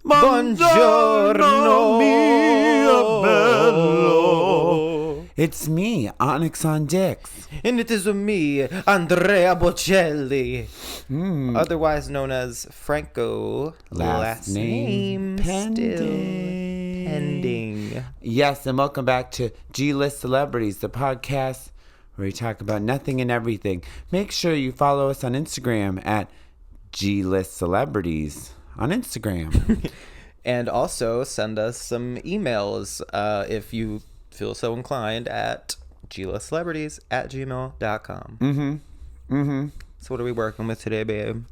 Buongiorno, mio bello. It's me, Onyx on Dix. And it is me, Andrea Bocelli. Otherwise known as Franco. Last name still pending. Yes, and welcome back to G-List Celebrities, the podcast where we talk about nothing and everything. Make sure you follow us on Instagram at G-List Celebrities on Instagram. And also send us some emails if you feel so inclined at glistcelebrities@gmail.com. So what are we working with today, babe?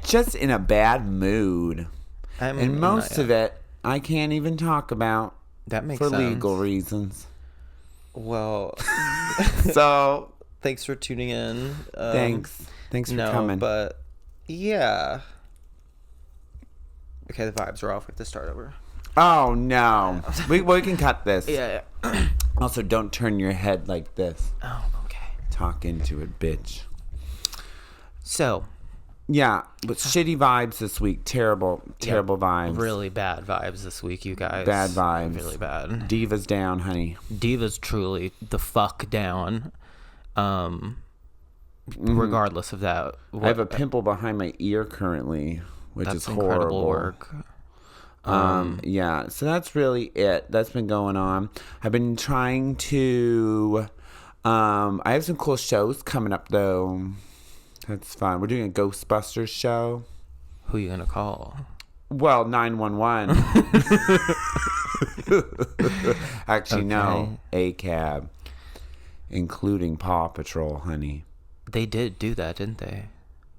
Just in a bad mood. And most of it I can't even talk about. That makes for sense. legal reasons. Well, so thanks for tuning in. Thanks for coming. But yeah. Okay, the vibes are off. We have to start over. Oh no, we can cut this. Yeah. Also, don't turn your head like this. Oh, okay. Talk into it, bitch. So. Yeah, but shitty vibes this week. Terrible vibes. Really bad vibes this week, you guys. Bad vibes. Really bad. Diva's down, honey. Diva's truly the fuck down. Regardless of that. I have a pimple behind my ear currently, which is horrible. Incredible work. Yeah, so that's really it. That's been going on. I've been trying to... I have some cool shows coming up, though. That's fun. We're doing a Ghostbusters show. Who are you going to call? Well, 911. Actually, okay. No. A-Cab. Including Paw Patrol, honey. They did do that, didn't they?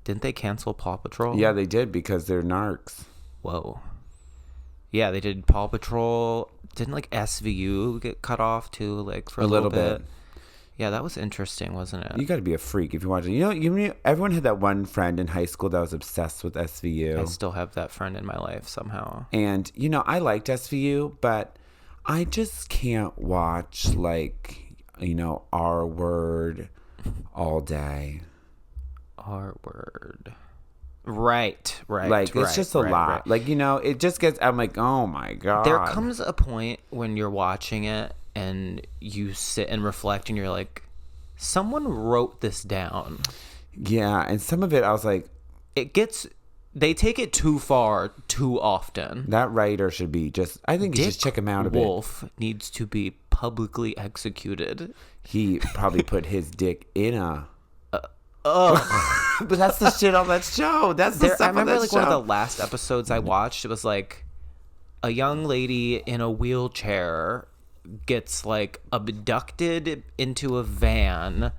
Didn't they cancel Paw Patrol? Yeah, they did because they're narcs. Whoa. Yeah, they did Paw Patrol. Didn't, like, SVU get cut off, too, like, for a little bit? Yeah, that was interesting, wasn't it? You got to be a freak if you watch it. You know, everyone had that one friend in high school that was obsessed with SVU. I still have that friend in my life somehow. And, I liked SVU, but I just can't watch, like, R Word all day. R Word. Right. Like, it's just a lot. Right. Like, it just gets, I'm like, oh my God. There comes a point when you're watching it and you sit and reflect and you're like, someone wrote this down. Yeah, and some of it I was like, they take it too far too often. That writer should be I think you just check him out a bit. Wolf needs to be publicly executed. He probably put his dick in a... But that's the shit on that show. That's the stuff I remember on that show. One of the last episodes I watched, it was like a young lady in a wheelchair gets like abducted into a van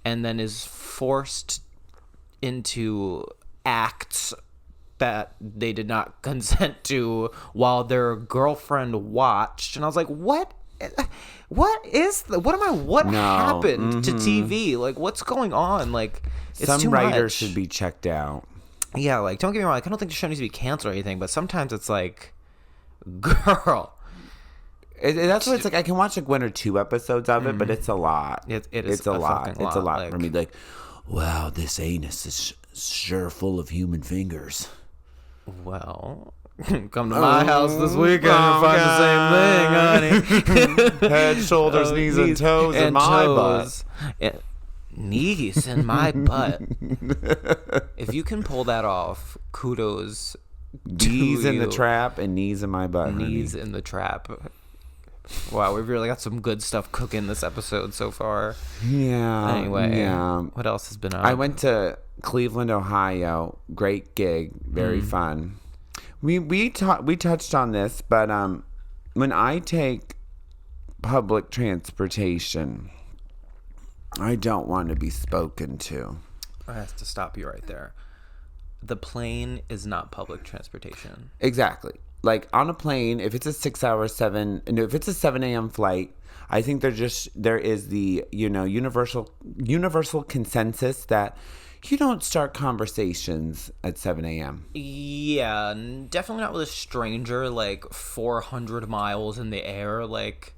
and then is forced into acts that they did not consent to while their girlfriend watched. And I was like, what happened to TV? Like, what's going on? Like, it's some too writers much. Should be checked out. Yeah, like, don't get me wrong, like, I don't think the show needs to be canceled or anything, but sometimes it's like, girl. That's why it's like I can watch like 1 or 2 episodes of it, but it's a lot. It's a lot. It's a lot like, for me. Like, wow, this anus is sure full of human fingers. Well, come to my house this weekend and find the same thing, honey. Head, shoulders, knees, and toes in my butt. Knees in my butt. If you can pull that off, kudos. Knees in the trap and knees in my butt. Knees in the trap. Wow, we've really got some good stuff cooking this episode so far. Yeah. Anyway, what else has been on? I went to Cleveland, Ohio. Great gig. Very fun. We touched on this, but when I take public transportation, I don't want to be spoken to. I have to stop you right there. The plane is not public transportation. Exactly. Like on a plane, if it's a 7 a.m. flight, I think there is the universal consensus that you don't start conversations at 7 a.m. Yeah, definitely not with a stranger like 400 miles in the air. Like,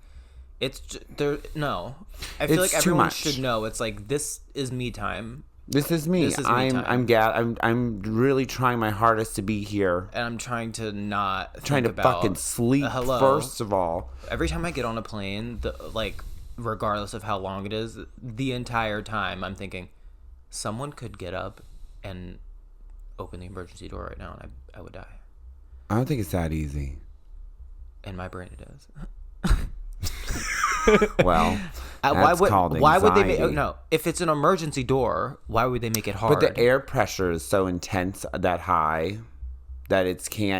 there. No, I feel It's like too everyone much. should know. It's like this is me time, This is me. This is me time. I'm really trying my hardest to be here. and I'm trying to not Trying to think about fucking sleep hello. first of all. Every time I get on a plane, regardless of how long it is, the entire time I'm thinking, someone could get up and open the emergency door right now, and I would die. I don't think it's that easy. In my brain, it is. Well, that's called why would they anxiety. no, if it's an emergency door, why would they make it hard? But the air pressure is so intense, that high, that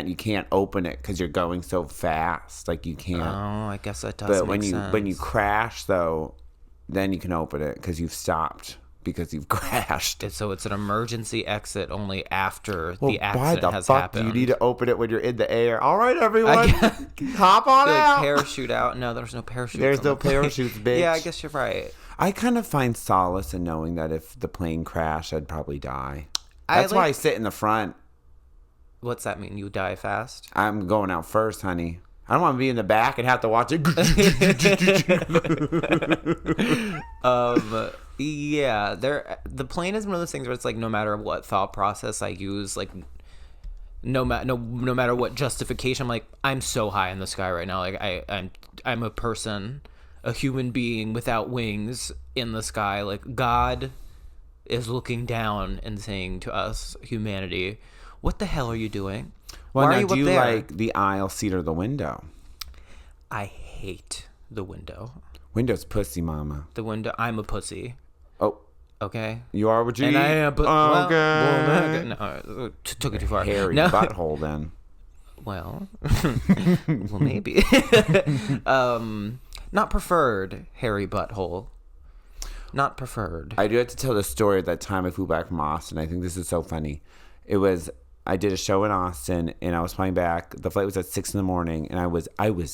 you can't open it because you're going so fast. Like you can't. Oh, I guess that does But make sense. when you crash though, then you can open it because you've stopped because you've crashed. So it's an emergency exit only after Well, the why accident the has fuck happened. do you need to open it when you're in the air? All right, everyone, hop on Like out. parachute out? No, there's no parachute. There's no parachutes, bitch. Yeah, I guess you're right. I kind of find solace in knowing that if the plane crashed, I'd probably die. That's why I sit in the front. What's that mean? You die fast? I'm going out first, honey. I don't want to be in the back and have to watch it. Yeah, the plane is one of those things where it's like no matter what thought process I use, like no matter what justification, I'm like, I'm so high in the sky right now. Like I'm a person, a human being without wings in the sky. Like God is looking down and saying to us, humanity, what the hell are you doing? Well, Why now, are you do up you there? like the aisle seat or the window? I hate the window. Window's pussy, mama. The window. I'm a pussy. Oh, Okay. you are what you And eat? I am, but Okay. no, took it too far. Hairy No. butthole, then. Well, well, maybe. Not preferred, hairy butthole. Not preferred. I do have to tell the story of that time I flew back from Austin. I think this is so funny. I did a show in Austin, and I was flying back. The flight was at 6 a.m, and I was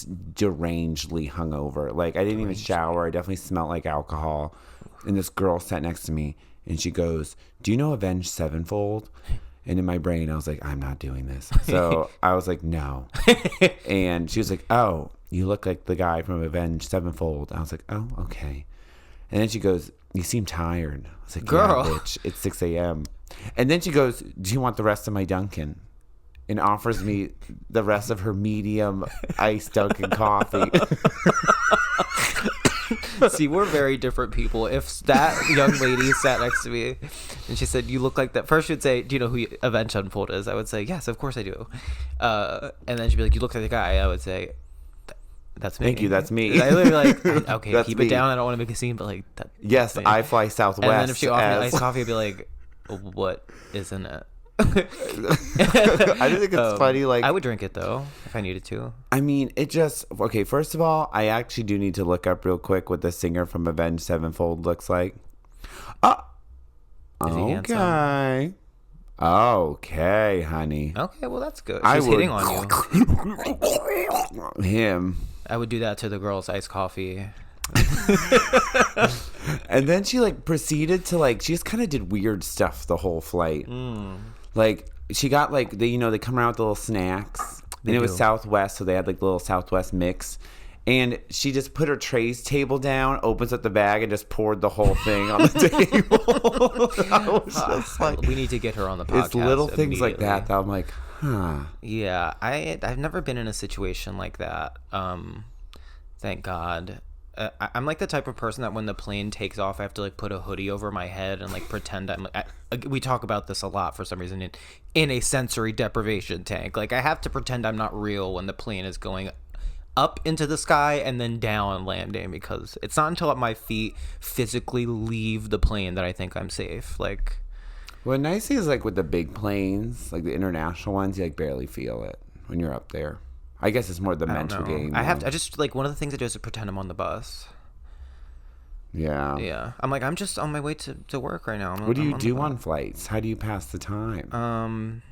derangedly hungover. Like, I didn't even shower. I definitely smelled like alcohol. And this girl sat next to me, and she goes, "Do you know Avenged Sevenfold?" And in my brain, I was like, I'm not doing this. So I was like, no. And she was like, "Oh, you look like the guy from Avenged Sevenfold." I was like, "Oh, okay." And then she goes, "You seem tired." I was like, Girl. "Yeah, bitch, it's 6 a.m. And then she goes, "Do you want the rest of my Dunkin'?" And offers me the rest of her medium iced Dunkin' coffee. See, we're very different people. If that young lady sat next to me and she said, "You look like that," first she'd say, "Do you know who Avenged Sevenfold is?" I would say, "Yes, of course I do." And then she'd be like, "You look like the guy." I would say, "That's me." Thank you, that's me. I literally like, okay, That's keep me. it down. I don't want to make a scene, but like that. Yes, that's me. I fly Southwest. And then if she offered me as- iced coffee, I'd be like, "What is in it?" I just think it's funny. Like, I would drink it though if I needed to. I mean, it just okay. First of all, I actually do need to look up real quick what the singer from Avenged Sevenfold looks like. Is he handsome? Okay, okay, honey. Okay, well that's good. I She's would- hitting on you. Him. I would do that to the girls' iced coffee. And then she like proceeded to like she just kind of did weird stuff the whole flight. Like she got like they come around with little snacks, and it was do. Southwest, so they had like the little Southwest mix. And she just put her trays table down, opens up the bag, and just poured the whole thing on the table. I was just like, We need to get her on the podcast. it's little things like that immediately. that I'm like, huh. Yeah, I've never been in a situation like that. Thank God. I'm like the type of person that when the plane takes off, I have to like put a hoodie over my head and like pretend I'm. We talk about this a lot for some reason in a sensory deprivation tank. Like I have to pretend I'm not real when the plane is going up into the sky and then down and landing, because it's not until my feet physically leave the plane that I think I'm safe. Like. What nice is like with the big planes, like the international ones, you like barely feel it when you're up there. I guess it's more the I don't mental know. game. I though. just like one of the things I do is to pretend I'm on the bus. Yeah. Yeah, I'm like I'm just on my way to work right now. What do I'm you the do bus. on flights? How do you pass the time?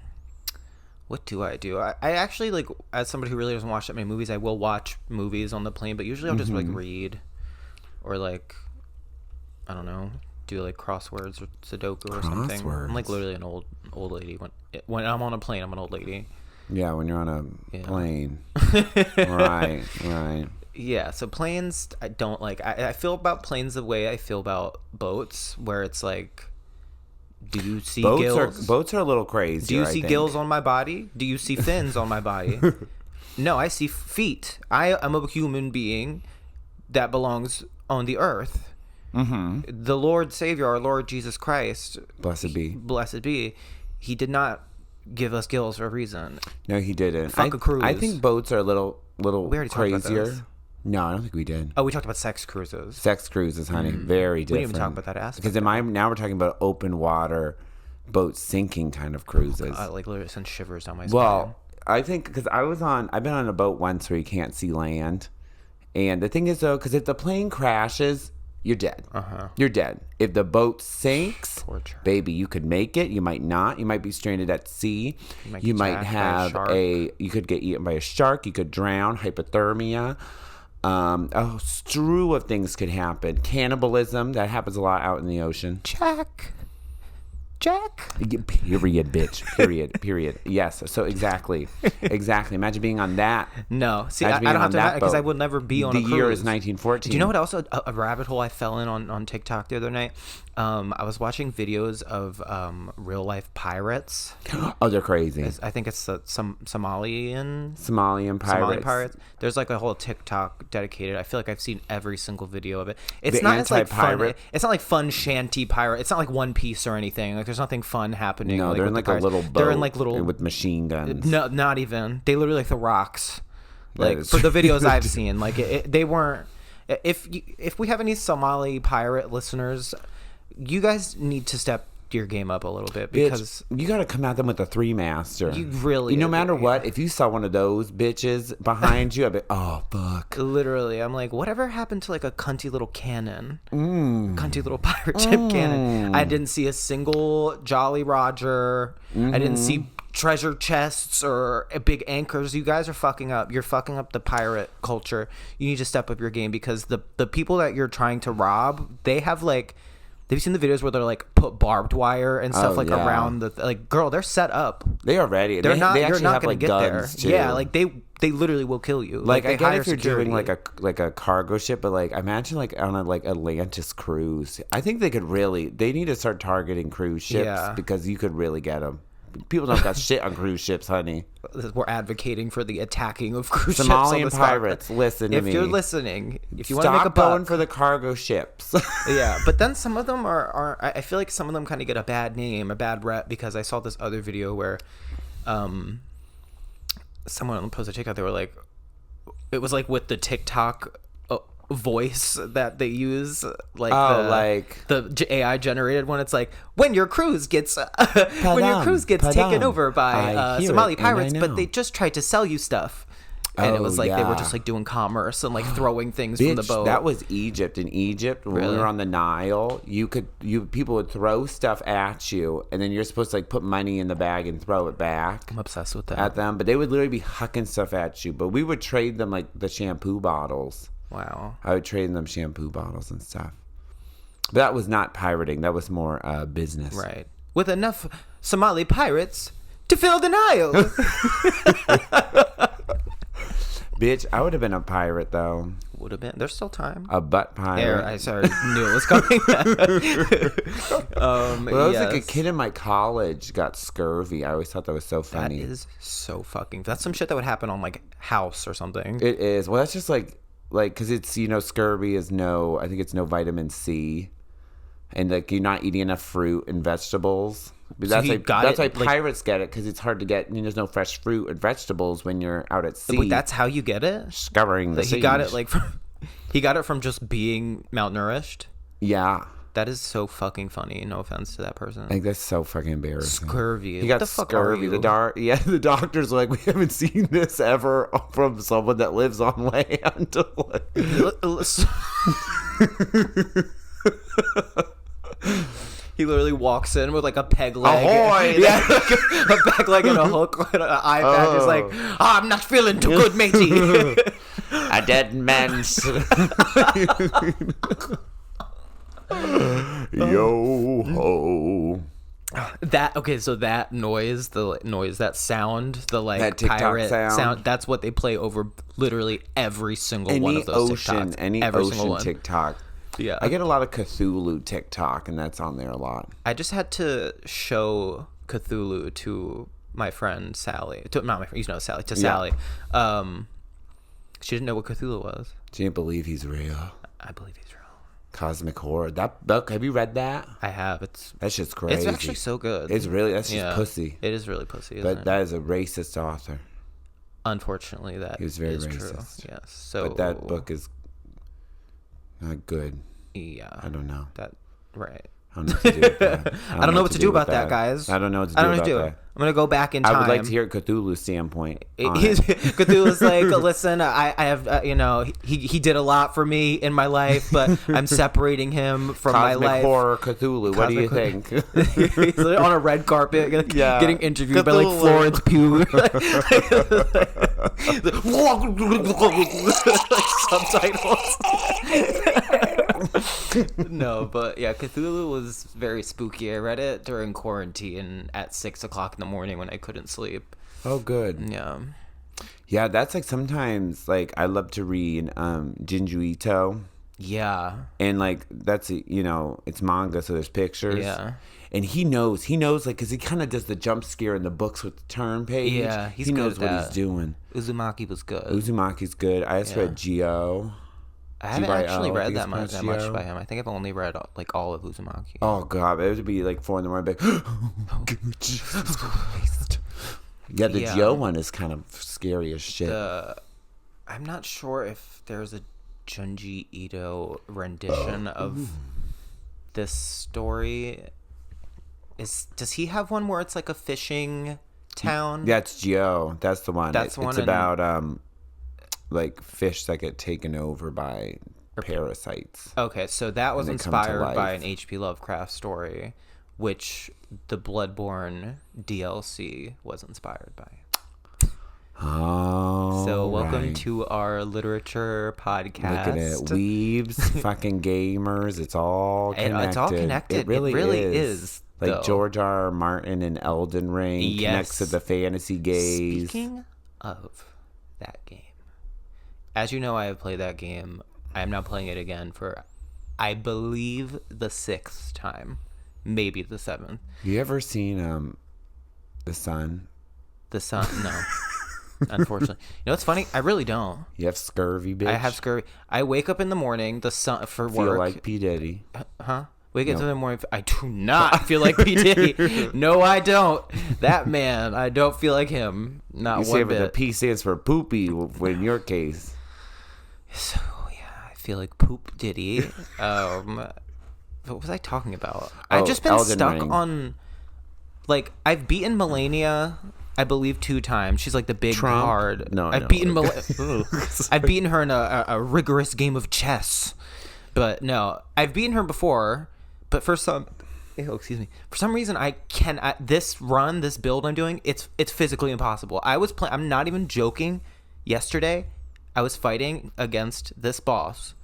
What do I do? I actually like, as somebody who really doesn't watch that many movies, I will watch movies on the plane, but usually I'll just like read, or like, I don't know, do like crosswords or Sudoku or something. I'm like Crosswords. literally an old lady when I'm on a plane. I'm an old lady. Yeah, when you're on a Yeah. plane. Right. Yeah, so planes I don't like. I feel about planes the way I feel about boats, where it's like, do you see gills? Boats are a little crazy. Do you see gills on my body? Do you see fins on my body? No, I see feet. I am a human being that belongs on the earth. Mm-hmm. The Lord Savior, our Lord Jesus Christ, blessed be, he did not give us gills for a reason. No, he didn't. Fuck a cruise. I think boats are a little We already talked about crazier. those. No, I don't think we did. Oh, we talked about sex cruises. Sex cruises, honey, very different. We didn't even talk about that aspect. Because now we're talking about open water, boat sinking kind of cruises. Like literally sent shivers down my spine. Well, I think because I've been on a boat once where you can't see land, and the thing is though, because if the plane crashes, you're dead. You're dead. If the boat sinks, Torture. baby, you could make it. You might not. You might be stranded at sea. You might have you could get eaten by a shark. You could drown. Hypothermia. A slew of things could happen. Cannibalism, that happens a lot out in the ocean. Jack. Period, bitch. Period. Yes. So exactly. Imagine being on that. No. See, I don't have to imagine because I would never be on a cruise. The year is 1914. Do you know what else? A rabbit hole I fell in on TikTok the other night. I was watching videos of real life pirates. Oh, they're crazy. I think it's some Somalian pirates. There's like a whole TikTok dedicated. I feel like I've seen every single video of it. It's The not as like fun. anti-pirate. It's not like fun shanty pirate. It's not like One Piece or anything. Like there's nothing fun happening. No, they're in like a little boat. They're in like little with machine guns. No, not even. They literally like the rocks. Like is for the videos I've seen, like they weren't. If we have any Somali pirate listeners, you guys need to step your game up a little bit because you got to come at them with a 3-master. You really, no matter what, if you saw one of those bitches behind you, I'd be, oh fuck. Literally, I'm like, whatever happened to like a cunty little cannon, cunty little pirate ship cannon? I didn't see a single Jolly Roger. I didn't see treasure chests or big anchors. You guys are fucking up. You're fucking up the pirate culture. You need to step up your game because the people that you're trying to rob, they have like. Have you seen the videos where they're like put barbed wire and stuff around the like? Girl, they're set up. They are ready. They're not. They You're actually not have going like to get there. guns too. Yeah, like they literally will kill you. Like I get if you're security. doing like a cargo ship, but like imagine like on a like Atlantis cruise. I think they need to start targeting cruise ships because you could really get them. People don't got shit on cruise ships, honey. We're advocating for the attacking of cruise Somalian ships. pirates, listen to me. If you're listening, if you want to Stop make a buck, going for the cargo ships. Yeah, but then some of them are I feel like some of them kind of get a bad name, a bad rep, because I saw this other video where someone posted a TikTok. They were like, it was like with the TikTok voice that they use, like the AI generated one. It's like when your cruise gets taken over by Somali pirates, but they just tried to sell you stuff. And it was like they were just like doing commerce and like throwing things from the boat. That was Egypt. In Egypt, when we were on the Nile, people would throw stuff at you, and then you're supposed to like put money in the bag and throw it back. I'm obsessed with that. At them, but they would literally be hucking stuff at you. But we would trade them like the shampoo bottles. Wow. I would trade them shampoo bottles and stuff. But that was not pirating. That was more business. Right. With enough Somali pirates to fill the Nile. Bitch, I would have been a pirate though. Would have been. There's still time. A butt pirate. I knew it was coming. When I was like a kid in my college, got scurvy. I always thought that was so funny. That is so fucking. That's some shit that would happen on like House or something. It is. Well, that's just like because it's scurvy is I think it's no vitamin C, and like you're not eating enough fruit and vegetables. That's why pirates get it, because it's hard to get. There's no fresh fruit and vegetables when you're out at sea. Wait, that's how you get it? Scouring the seas. He got it he got it from just being malnourished. Yeah. That is so fucking funny. No offense to that person. Like that's so fucking embarrassing. Scurvy. He got scurvy. The doctors are like, we haven't seen this ever from someone that lives on land. He literally walks in with like a peg leg. Ahoy! Yeah, a peg leg and a hook and an eye patch. He's like, I'm not feeling too good, matey. A dead man's. Yo ho. So that noise, that sound, the like That TikTok pirate sound. that's what they play over literally every single one of those TikToks. Any every ocean single one. TikTok. Yeah. I get a lot of Cthulhu TikTok, and that's on there a lot. I just had to show Cthulhu to my friend Sally. Not my friend, Sally. To Sally. She didn't know what Cthulhu was. Do you believe he's real? I believe he's real. Cosmic Horror. That book, have you read that? I have. That's just crazy. It's actually so good. That's just pussy. It is really pussy, But that is a racist author. Unfortunately, that he was very is racist. True. Yes. So, but that book is not good. Yeah. I don't know. Right. I don't know what to do with that. I don't know what to do about that, guys. I don't know what to do about that. I'm gonna go back in time. I would like to hear Cthulhu's standpoint. Cthulhu's like, listen, I have, he did a lot for me in my life, but I'm separating him from my life. Cosmic Horror Cthulhu. What do you think? He's like on a red carpet, getting interviewed Cthulhu. By like Florence Pugh. Subtitles. No, but yeah, Cthulhu was very spooky. I read it during quarantine at 6 o'clock in the morning when I couldn't sleep. Oh, good. Yeah, that's like sometimes like I love to read Jinju Ito. Yeah. And like that's it's manga, so there's pictures. Yeah. And he knows like because he kind of does the jump scare in the books with the turn page. Yeah, he knows what he's doing. Uzumaki was good. Uzumaki's good. I just read Geo. I haven't actually read that much by him. I think I've only read like all of Uzumaki. Oh god, it would be like 4 a.m. Like, Jesus Christ. Yeah, the Geo one is kind of scary as shit. I'm not sure if there's a Junji Ito rendition of this story. Does he have one where it's like a fishing town? That's Geo. That's the one. That's one. It's about like fish that get taken over by parasites. Okay, so that was inspired by an H.P. Lovecraft story, which the Bloodborne DLC was inspired by. Oh, so welcome to our literature podcast. Look at it, weebs, fucking gamers. It's all connected. It's all connected. It really is. Like George R. R. Martin and Elden Ring connects to the fantasy gaze. Speaking of that game, as you know, I have played that game. I am now playing it again for, I believe, the 6th time, maybe the 7th. You ever seen The Sun? The Sun? No. Unfortunately. You know what's funny? I really don't. You have scurvy, bitch? I have scurvy. I wake up in the morning, the sun for work. Feel like P. Diddy. Huh? Wake up in the morning. I do not feel like P. Diddy. No, I don't. That man, I don't feel like him. Not you one bit. The P stands for poopy in your case. So, yeah, I feel like Poop Diddy. What was I talking about? I've just been Elden stuck Ring. on, like, I've beaten Melania, I believe, 2 times. She's like the big Trump? card. No, I've beaten I've beaten her in a rigorous game of chess. But no, I've beaten her before, but for some reason this build I'm doing, it's physically impossible. I'm not even joking. Yesterday, I was fighting against this boss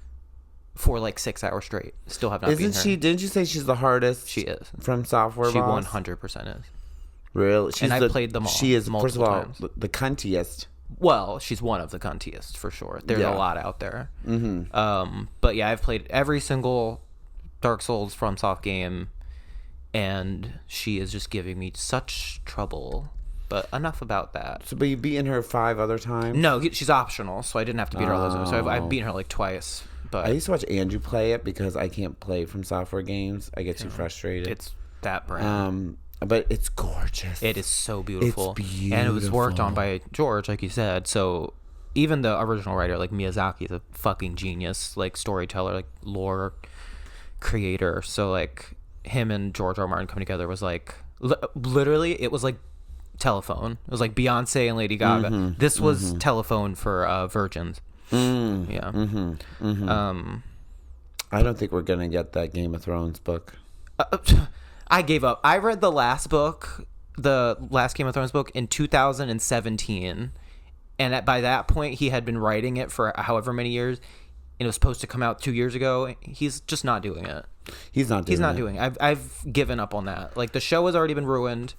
for like 6 hours straight. Still have not beaten her. Didn't you say she's the hardest? She is. From software She boss? 100% is. Really? And I played them all. She is, first of all, times. the cuntiest. Well, she's one of the cuntiest for sure. There's a lot out there. Mm-hmm. But yeah, I've played every single Dark Souls FromSoft game, and she is just giving me such trouble. But enough about that. So, but you've beaten her 5 other times? No, she's optional, so I didn't have to beat her all those times. So I've beaten her like twice. But I used to watch Andrew play it because I can't play from software games. I get too frustrated. It's that brand. But it's gorgeous. It is so beautiful. It's beautiful. And it was worked on by George, like you said. So even the original writer, like Miyazaki, is a fucking genius, like storyteller, like lore creator. So like him and George R. R. Martin coming together was like literally, it was like Telephone. It was like Beyonce and Lady Gaga. Mm-hmm, this was Telephone for virgins. Yeah. I don't think we're gonna get that Game of Thrones book. I gave up. I read the last book, the last Game of Thrones book, in 2017, and by that point he had been writing it for however many years. and it was supposed to come out 2 years ago. He's just not doing it. He's not doing it. I've given up on that. Like, the show has already been ruined.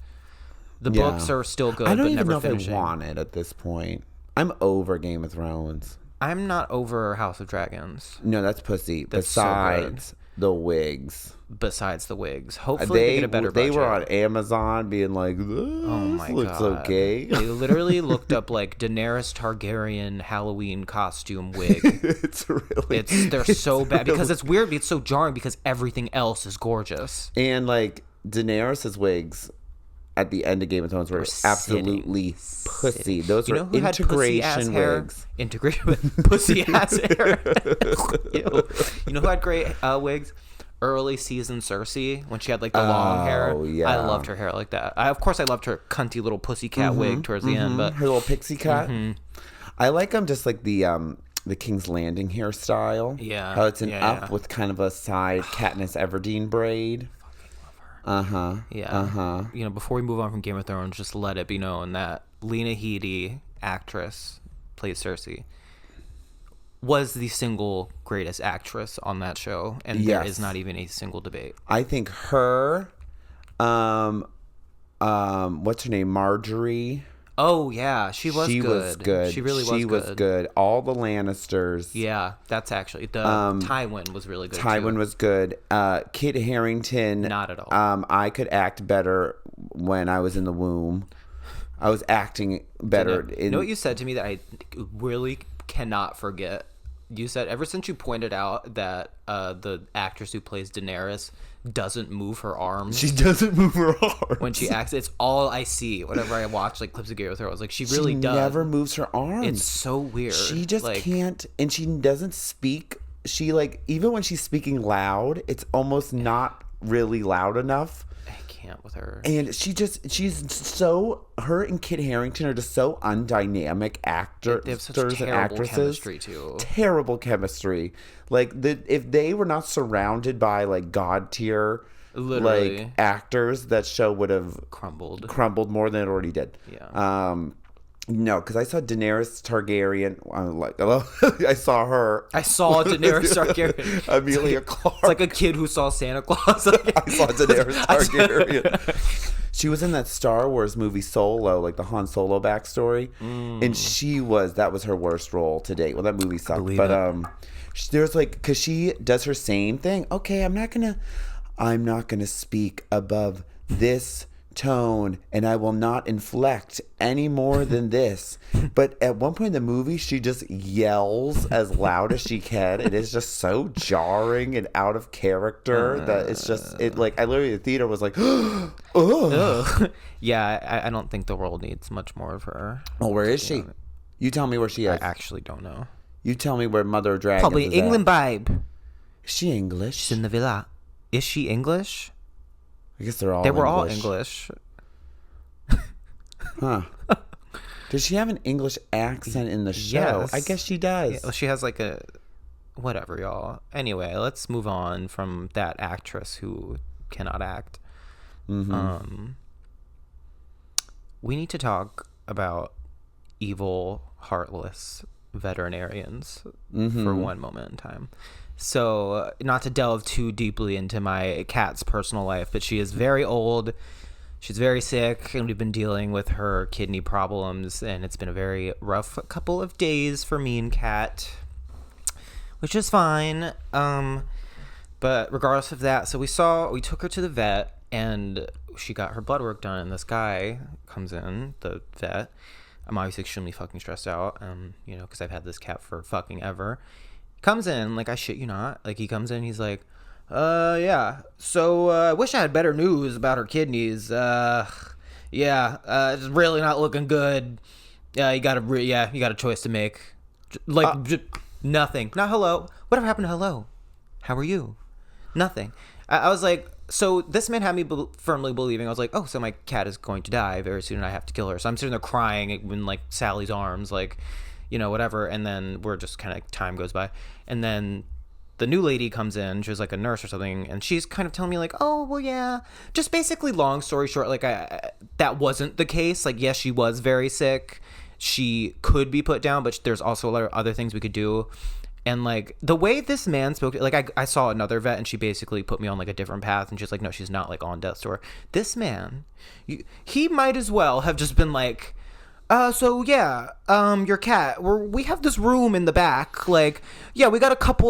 The books are still good, I don't but even never know finishing. if I want it at this point. I'm over Game of Thrones. I'm not over House of Dragons. No, that's pussy. That's so Besides the wigs. Besides the wigs. Hopefully they get a better They budget. were on Amazon being like, this looks okay. They literally looked up like Daenerys Targaryen Halloween costume wig. They're so bad because it's weird. It's so jarring because everything else is gorgeous. And like Daenerys's wigs at the end of Game of Thrones were absolutely pussy. Those were integration wigs. Integrated with pussy ass hair. You know who had great wigs? Early season Cersei, when she had like the long hair. Yeah. I loved her hair like that. Of course I loved her cunty little pussycat wig towards the end, but her little pixie cut. I like them just like the King's Landing hairstyle. Yeah. How it's an up with kind of a side Katniss Everdeen braid. Yeah. You know, before we move on from Game of Thrones, just let it be known that Lena Headey, actress, plays Cersei, was the single greatest actress on that show, and there is not even a single debate. I think her, what's her name, Marjorie. Oh yeah, she was good. She really was good. She was good. All the Lannisters. Yeah, that's actually the Tywin was really good. Tywin was good. Kit Harington. Not at all. I could act better when I was in the womb. I was acting better. You know what you said to me that I really cannot forget? You said ever since you pointed out that the actress who plays Daenerys doesn't move her arms. She doesn't move her arms when she acts. It's all I see whenever I watch like clips of Game of Thrones. Like she really does. She never moves her arms. It's so weird. She just can't, and she doesn't speak. She like even when she's speaking loud, it's almost not really loud enough. I can't with her. And she's so, her and Kit Harington are just so undynamic actors they have such and terrible actresses. Chemistry too. Terrible chemistry. Like if they were not surrounded by like god tier like actors, that show would have crumbled more than it already did. Yeah. No, because I saw Daenerys Targaryen. I saw her. I saw Daenerys Targaryen. Amelia Clarke. It's like a kid who saw Santa Claus. I saw Daenerys Targaryen. She was in that Star Wars movie Solo, like the Han Solo backstory, and that was her worst role to date. Well, that movie sucked, but there's like, because she does her same thing. Okay, I'm not gonna speak above this tone, and I will not inflect any more than this. But at one point in the movie, she just yells as loud as she can. It is just so jarring and out of character that it's just I literally, the theater was like, ugh. Yeah, I don't think the world needs much more of her. Well, where is she? You tell me where she is. I actually don't know. You tell me where Mother of Dragons Probably is England, at. babe. Is she English? She's in the villa. Is she English? I guess they were all English. Huh. Does she have an English accent in the show? Yes. I guess she does. Yeah, well, she has like a... Whatever, y'all. Anyway, let's move on from that actress who cannot act. Mm-hmm. We need to talk about evil, heartless veterinarians for one moment in time. So, not to delve too deeply into my cat's personal life, but she is very old. She's very sick, and we've been dealing with her kidney problems, and it's been a very rough couple of days for me and Kat, which is fine. But regardless of that, so we took her to the vet, and she got her blood work done, and this guy comes in, the vet. I'm obviously extremely fucking stressed out, because I've had this cat for fucking ever. Comes in, like, I shit you not. Like, he comes in, he's like, yeah. So, I wish I had better news about her kidneys. It's really not looking good. You got a choice to make. Nothing. Not hello. Whatever happened to hello? How are you? Nothing. I was like, so this man had me firmly believing. I was like, oh, so my cat is going to die very soon and I have to kill her. So I'm sitting there crying in like Sally's arms, like, whatever. And then we're just kind of, time goes by. And then the new lady comes in. She was like a nurse or something. And she's kind of telling me like, oh, well, yeah. Just basically, long story short, like that wasn't the case. Like, yes, she was very sick. She could be put down, but there's also a lot of other things we could do. And like the way this man spoke, like I saw another vet and she basically put me on like a different path, and she's like, no, she's not like on death's door. This man, he might as well have just been like, so yeah, your cat, we have this room in the back, like, yeah, we got a couple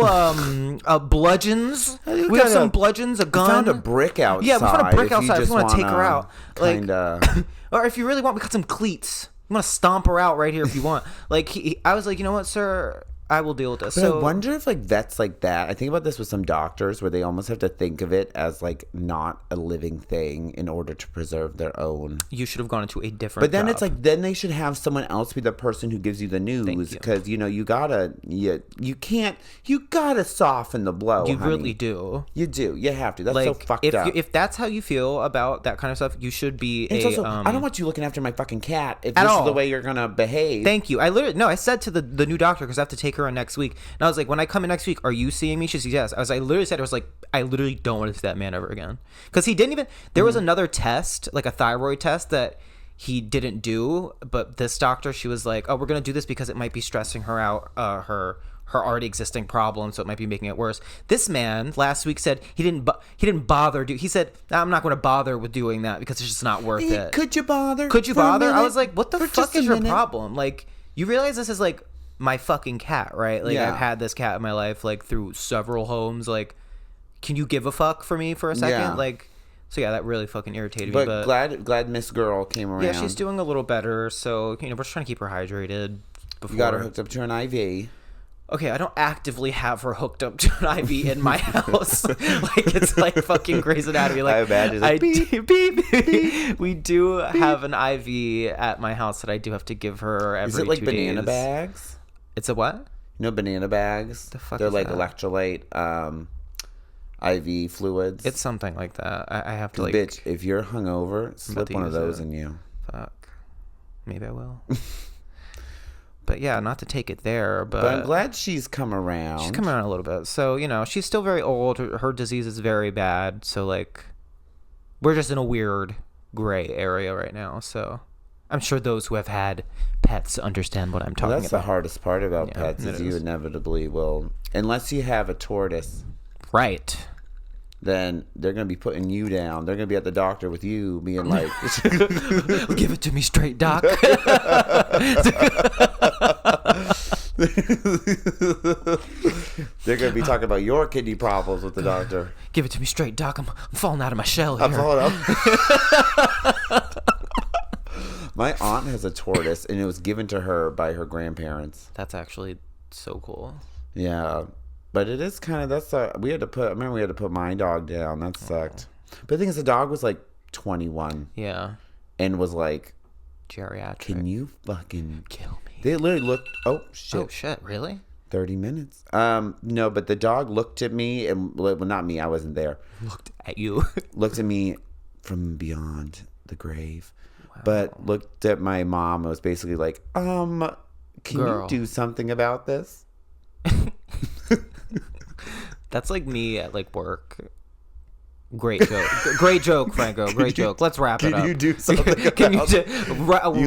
bludgeons, we have some bludgeons, a gun. I found a brick outside. Yeah, we found a brick outside if you want to take her out, like, kinda... or if you really want, we got some cleats. I'm gonna stomp her out right here if you want. Like, I was like, you know what, sir, I will deal with this. But so I wonder if like vets like that. I think about this with some doctors where they almost have to think of it as like not a living thing in order to preserve their own. You should have gone into a different. But then job. it's like then they should have someone else be the person who gives you the news because you gotta you gotta soften the blow. You honey. really do. You do. You have to. That's like, so fucked up. If that's how you feel about that kind of stuff, you should be and also, I don't want you looking after my fucking cat if this is the way you're gonna behave. Thank you. I said to the new doctor, because I have to take her on next week. And I was like, when I come in next week, are you seeing me? She said yes. I literally said, I literally don't want to see that man ever again. Because he didn't even, there was another test, like a thyroid test that he didn't do. But this doctor, she was like, oh, we're going to do this because it might be stressing her out, her already existing problem, so it might be making it worse. This man last week said he didn't bother. He said, I'm not going to bother with doing that because it's just not worth it. Could you bother? Could you bother? I was like, what the fuck is your problem? Like, you realize this is like my fucking cat, right? Like, I've had this cat in my life, like, through several homes. Like, can you give a fuck for me for a second? Yeah. Like, so yeah, that really fucking irritated me. But glad Miss Girl came around. Yeah, she's doing a little better. So, we're just trying to keep her hydrated. Before. You got her hooked up to an IV. Okay, I don't actively have her hooked up to an IV in my house. Like, it's like fucking Grey's Anatomy. Like, I imagine. Like, beep, beep, beep. We do have an IV at my house that I do have to give her every 2 days. Is it like banana bags? It's a what? You know, banana bags? The fuck They're is like that? electrolyte IV fluids. It's something like that. I have to like... Bitch, if you're hungover, slip one of those in you. Fuck. Maybe I will. But yeah, not to take it there, but I'm glad she's come around. She's come around a little bit. So, she's still very old. Her disease is very bad. So, like, we're just in a weird gray area right now. So, I'm sure those who have had pets understand what I'm talking about. That's the hardest part about pets is you inevitably will, unless you have a tortoise. Right. Then they're going to be putting you down. They're going to be at the doctor with you being like... Give it to me straight, doc. They're going to be talking about your kidney problems with the doctor. Give it to me straight, doc. I'm falling out of my shell here. I'm falling out. My aunt has a tortoise, and it was given to her by her grandparents. That's actually so cool. Yeah. But it is kind of, I remember we had to put my dog down. That sucked. But the thing is, the dog was like 21. Yeah. And was like, geriatric. Can you fucking kill me? They literally looked, oh shit, really? 30 minutes. No, but the dog looked at me and, well, not me, I wasn't there. Looked at you. Looked at me from beyond the grave. Wow. But looked at my mom and was basically like, can you do something about this? That's like me at like work. Great joke. Great joke, Franco. Great joke. Let's wrap it up. Can you do something Can you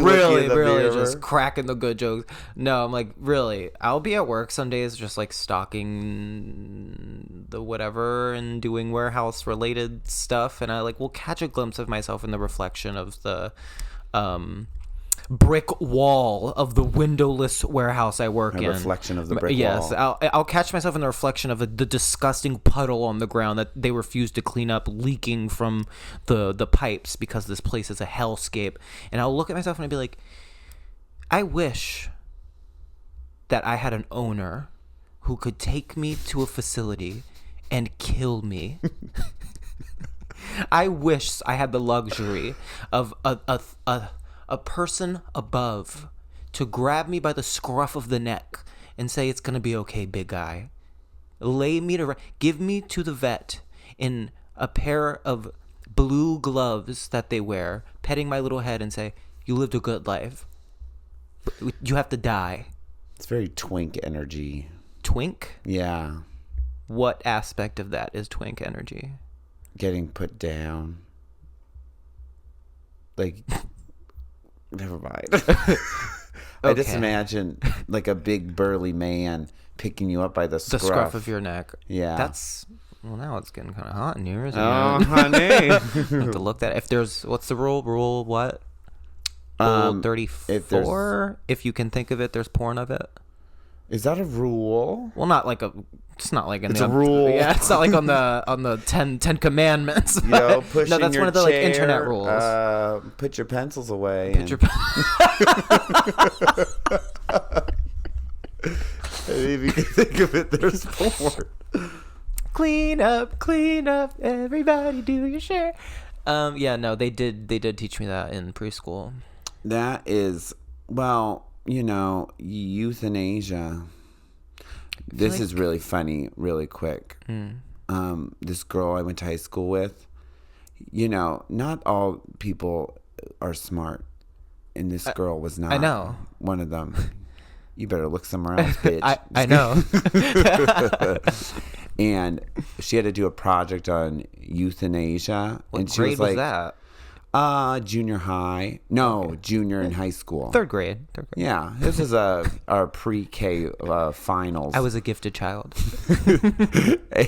really mirror? just cracking the good jokes? No, I'm like, really, I'll be at work some days just like stalking the whatever and doing warehouse related stuff, and I like will catch a glimpse of myself in the reflection of the brick wall of the windowless warehouse I work in. Reflection of the brick wall. Yes, I'll catch myself in the reflection of the disgusting puddle on the ground that they refuse to clean up, leaking from the pipes because this place is a hellscape. And I'll look at myself and I'll be like, I wish that I had an owner who could take me to a facility and kill me. I wish I had the luxury of a person above to grab me by the scruff of the neck and say, it's going to be okay, big guy. Give me to the vet in a pair of blue gloves that they wear, petting my little head and say, you lived a good life. You have to die. It's very twink energy. Twink? Yeah. What aspect of that is twink energy? Getting put down. Like... Never mind. I just Okay. imagine like a big burly man picking you up by the The scruff. scruff of your neck. Yeah. That's well. Now it's getting kind of hot in here, isn't Oh, it? honey. I have to look that. If there's what's the rule? Rule what? Rule 34. If you can think of it, there's porn of it. Is that a rule? Well, not like a. It's not like in It's the a rule. Yeah, it's not like on the 10 Commandments. You know, but- pushing no, that's your one of the chair, like internet rules. Put your pencils away. Put your If you can think of it, there's porn. clean up, everybody do your share. Yeah, no, they did teach me that in preschool. That is, well, you know, euthanasia. This like- is really funny, really quick. This girl I went to high school with, you know, not all people are smart. And this girl was not. I know. One of them. You better look somewhere else, bitch. I know. And she had to do a project on euthanasia. What and she grade was like, that? Junior high. No, junior in high school. Third grade. Yeah, this is our pre-K finals. I was a gifted child.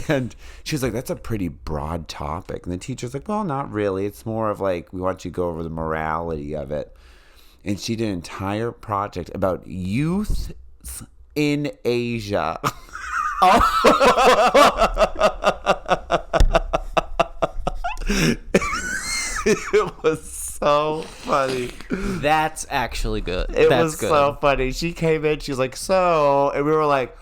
And she was like, that's a pretty broad topic. And the teacher's like, well, not really. It's more of like, we want you to go over the morality of it. And she did an entire project about youth in Asia. It was so funny. That's actually good. It That's was good. so funny. She came in, she was like, so, and we were like,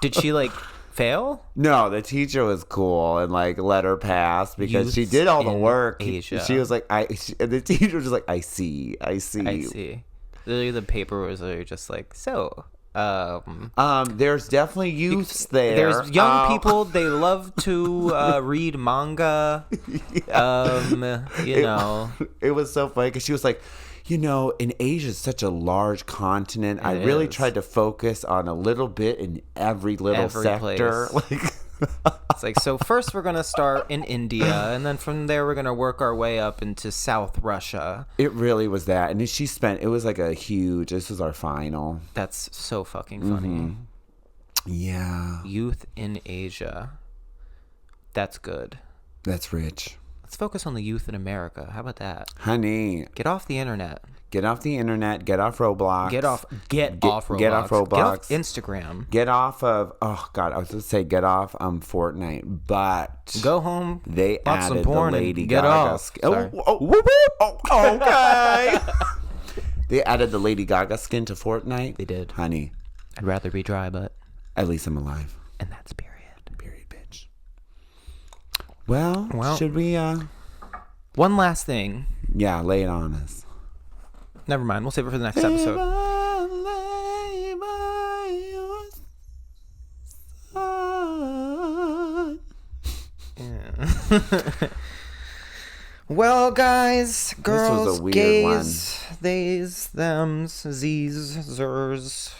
Did she like fail? no, the teacher was cool and like let her pass because she Youths did all the in work. Asia. She was like, and the teacher was just like, I see. I see. Literally, the paper was just like, so. There's definitely youths there. There's young people. They love to read manga. You know. It was so funny because she was like, you know, in Asia is such a large continent. I really is. tried to focus on a little bit in every little Every sector. place. It's like, so first we're going to start in India, and then from there we're going to work our way up into South Russia. It really was that. And she spent, it was like a huge, this was our final. That's so fucking funny. Yeah. Youth in Asia. That's good. That's rich. Let's focus on the youth in America. How about that? Honey, Get off the internet. get off the internet, get off Roblox. Get off Roblox. Get off Roblox. Get off Instagram. Get off of, oh God, I was going to say get off Fortnite, but Go home. they watch some added porn the and Lady get Gaga. off. Sorry. Okay. They added the Lady Gaga skin to Fortnite. They did. Honey, I'd rather be dry, but at least I'm alive. and that's period. Period, bitch. Well, should we, One last thing. yeah, lay it on us. Never mind. We'll save it for the next episode. Well, guys, girls, a weird gays, theys, thems, z's, zers.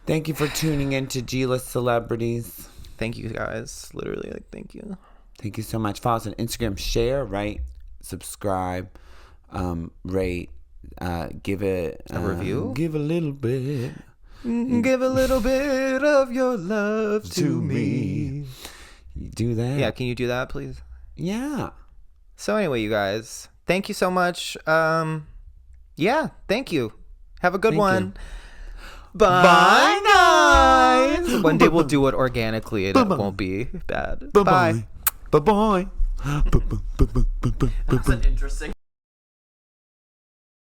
Thank you for tuning in to G-List Celebrities. Thank you, guys. Literally, like, thank you. Thank you so much. Follow us on Instagram. Share, rate, subscribe, rate, give it A review? Give a little bit Give a little bit of your love to me. You do that. Yeah, can you do that, please? Yeah. So anyway, you guys, thank you so much. Yeah, thank you. Have a good one. Bye, guys. One day we'll do it organically and it won't be bad. Bye. Bye-bye. Bye-bye. That's an interesting.